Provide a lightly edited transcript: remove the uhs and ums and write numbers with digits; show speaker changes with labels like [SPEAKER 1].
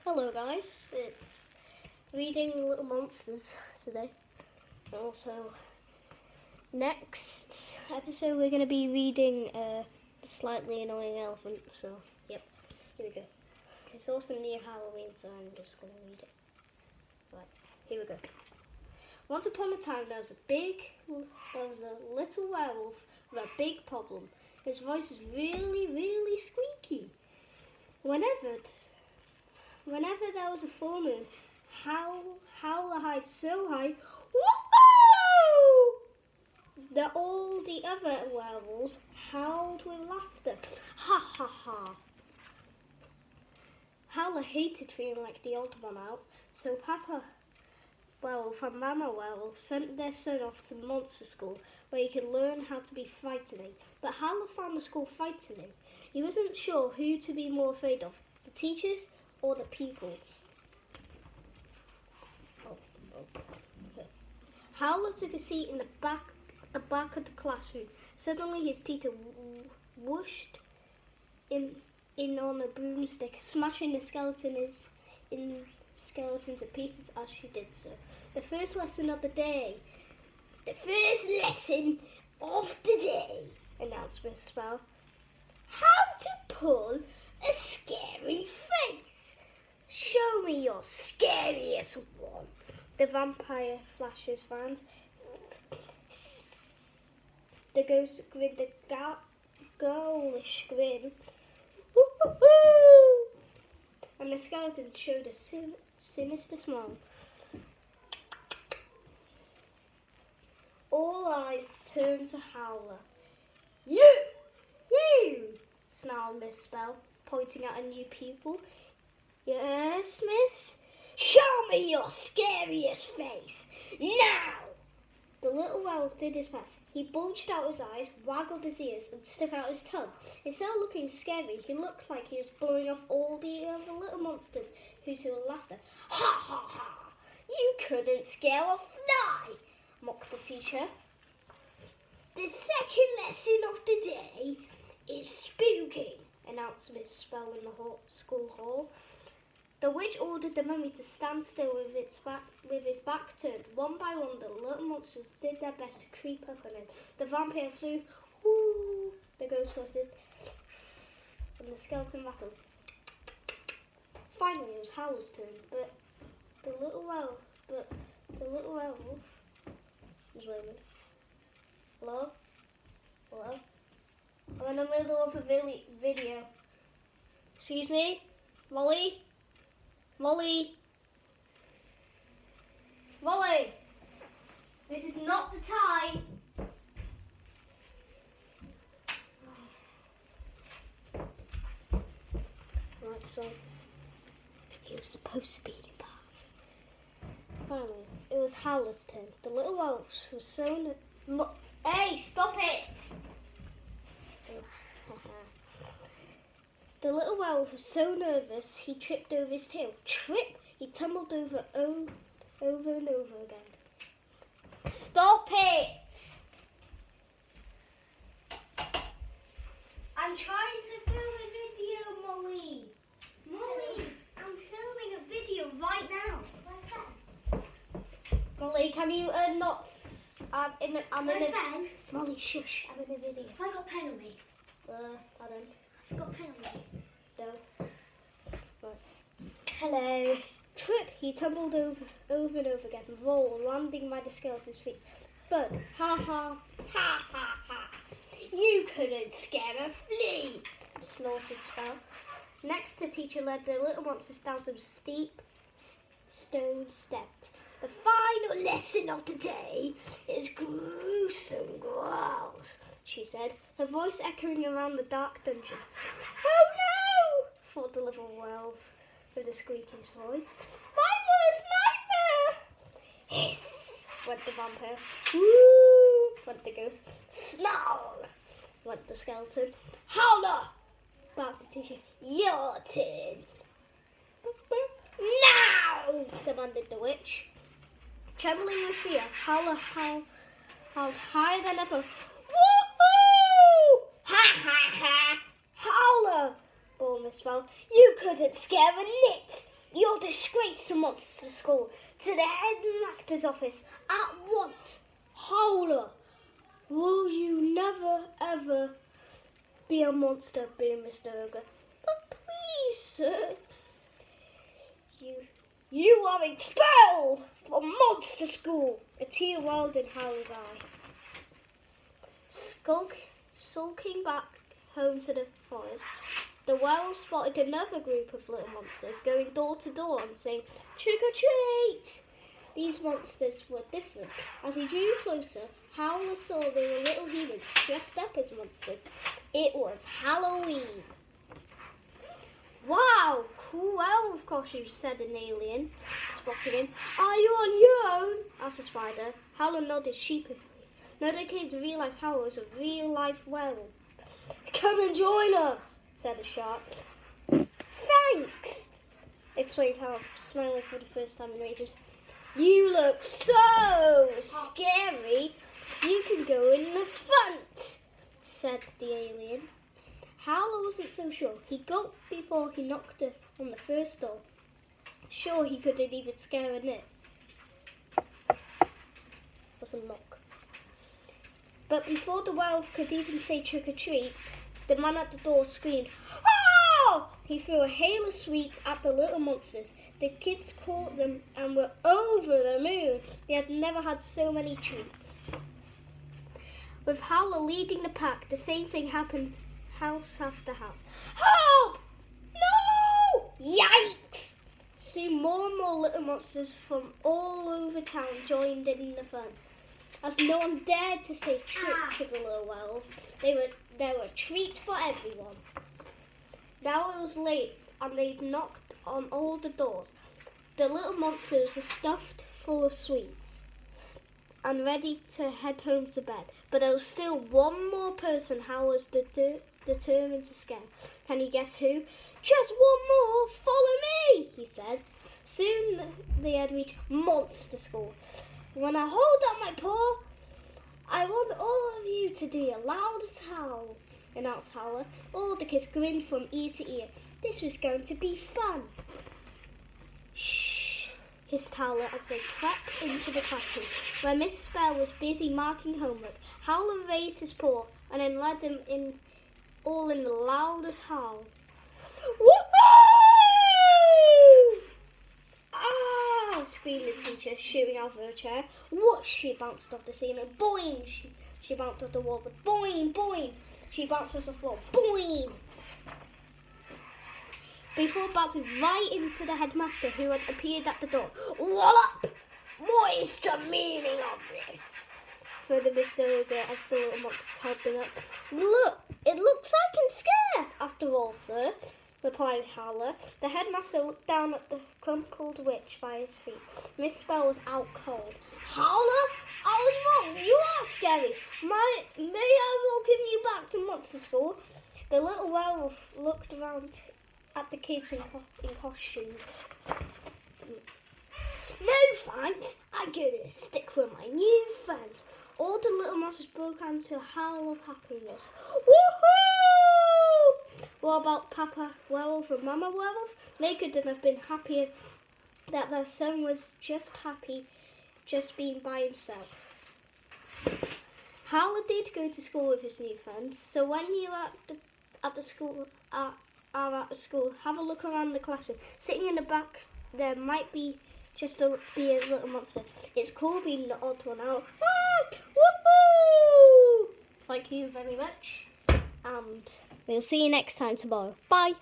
[SPEAKER 1] Hello guys, it's reading Little Monsters today. Also, next episode we're going to be reading The Slightly Annoying Elephant. So, yep, here we go. It's also near Halloween, so I'm just going to read it. Right, here we go. Once upon a time there was a little werewolf with a big problem. His voice is really, really squeaky. Whenever there was a full moon, Howler hides so high, whoa! That all the other werewolves howled with laughter. Ha ha ha! Howler hated feeling like the odd one out, so Papa Werewolf and Mama Werewolf sent their son off to monster school where he could learn how to be frightening. But Howler found the school frightening. He wasn't sure who to be more afraid of, the teachers or the pupils. Okay. Howler took a seat in the back of the classroom. Suddenly his teacher whooshed in on a broomstick, smashing the skeletons to pieces as she did so. The first lesson of the day, announced Miss Spell. How to pull a scary face. Show me your scariest one. The vampire flashes fans. The ghost grinned a ghoulish grin. Woo-hoo-hoo! And the skeleton showed a sinister smile. All eyes turned to Howler. You! Snarled Miss Spell, pointing at a new pupil. Yes, miss? Show me your scariest face, now! The little werewolf did his best. He bulged out his eyes, waggled his ears, and stuck out his tongue. Instead of looking scary, he looked like he was blowing off all the other little monsters, hooting with laughter. Ha ha ha! You couldn't scare a fly, mocked the teacher. The second lesson of the day is spooking, announced Miss Spell in the school hall. The witch ordered the mummy to stand still with his back turned. One by one, the little monsters did their best to creep up on him. The vampire flew, whoo! The ghost fluttered, and the skeleton rattled. Finally, it was Howler's turn, but the little werewolf was waving. Hello? Hello? I'm in the middle of a video. Excuse me? Molly? This is not the time. Right, so he was supposed to be in part. Finally, it was Howler's turn. The little wolf was so Hey, stop it! The little werewolf was so nervous he tripped over his tail. Trip! He tumbled over and over again. Stop it! I'm trying to film a video, Molly. I'm filming a video right now. Molly, can you not? I'm in a.
[SPEAKER 2] pen?
[SPEAKER 1] Molly, shush! I'm in a video.
[SPEAKER 2] Have I got a pen on me?
[SPEAKER 1] I don't.
[SPEAKER 2] I've got a pen on me.
[SPEAKER 1] No. Right. Hello. Trip! He tumbled over and over again. Roll, landing by the skeleton's feet. Thud! Ha ha! Ha ha ha! You couldn't scare a flea! Snorted Spell. Next, the teacher led the little monsters down some steep stone steps. The final lesson of the day is gruesome growls, she said, her voice echoing around the dark dungeon. Oh no! Thought the little werewolf with a squeaking voice. My worst nightmare! Hiss! Went the vampire. Woo! Went the ghost. Snarl! Went the skeleton. Howler! Barked the teacher. Your turn! Now! Demanded the witch. Trembling with fear, Howler howled higher than ever. Woohoo! Ha ha ha! Howler! bawled Miss Spell. You couldn't scare a nit! You're disgrace to Monster School. To the headmaster's office at once. Howler. Will you never ever be a monster, boomed Mr. Ogre. But please, sir. You are expelled from Monster School. A tear welled in Howler's eye. Sulking back home to the forest, the werewolf spotted another group of little monsters going door to door and saying, "Trick or treat!" These monsters were different. As he drew closer, Howler saw they were little humans dressed up as monsters. It was Halloween. "Wow, cool werewolf costume," said an alien, spotting him. "Are you on your own?" asked the spider. Howler nodded sheepishly. None of the kids realised Howler was a real-life werewolf. "Come and join us," said a shark. "Thanks," explained Howler, smiling for the first time in ages. "You look so scary. You can go in the front," said the alien. Howler wasn't so sure. He gulped before he knocked on the first door. Sure, he couldn't even scare a nip. Was a knock. But before the werewolf could even say trick or treat, the man at the door screamed, "Oh!" He threw a hail of sweets at the little monsters. The kids caught them and were over the moon. They had never had so many treats. With Howler leading the pack, the same thing happened house after house. "Help! No! Yikes!" Soon more and more little monsters from all over town joined in the fun. As no one dared to say trick to the little werewolf, there were treats for everyone. Now it was late and they'd knocked on all the doors. The little monsters were stuffed full of sweets and ready to head home to bed. But there was still one more person Hal was determined to scare. Can you guess who? "Just one more, follow me," he said. Soon they had reached Monster School. "When I hold up my paw, I want all of you to do your loudest howl," announced Howler. All the kids grinned from ear to ear. This was going to be fun. "Shh," hissed Howler as they crept into the classroom, where Miss Spell was busy marking homework. Howler raised his paw and then led them in, all in the loudest howl. "Woohoo! Ah!" screamed the teacher, shooting out of her chair. Whoosh! She bounced off the ceiling. Boing! She bounced off the walls. Boing! Boing! She bounced off the floor. Boing! Before bouncing right into the headmaster, who had appeared at the door. "Wallop! What is the meaning of this?" thundered Mr. Ogre as the little monsters held them up. "Look, it looks like I'm scared, after all, sir," replied Howler. The headmaster looked down at the crumpled witch by his feet. Miss Spell was out cold. "Howler, I was wrong. You are scary. May I welcome you back to Monster School?" The little werewolf looked around at the kids in costumes. "No thanks. I'm gonna stick with my new friends." All the little monsters broke into a howl of happiness. Woohoo! What about Papa Werewolf and Mama Werewolf? They couldn't have been happier that their son was just happy just being by himself. Howler did go to school with his new friends, so when you're at the school, have a look around the classroom. Sitting in the back, there might be a little monster. It's cool being the odd one out. Ah, woohoo! Thank you very much, and we'll see you next time tomorrow. Bye.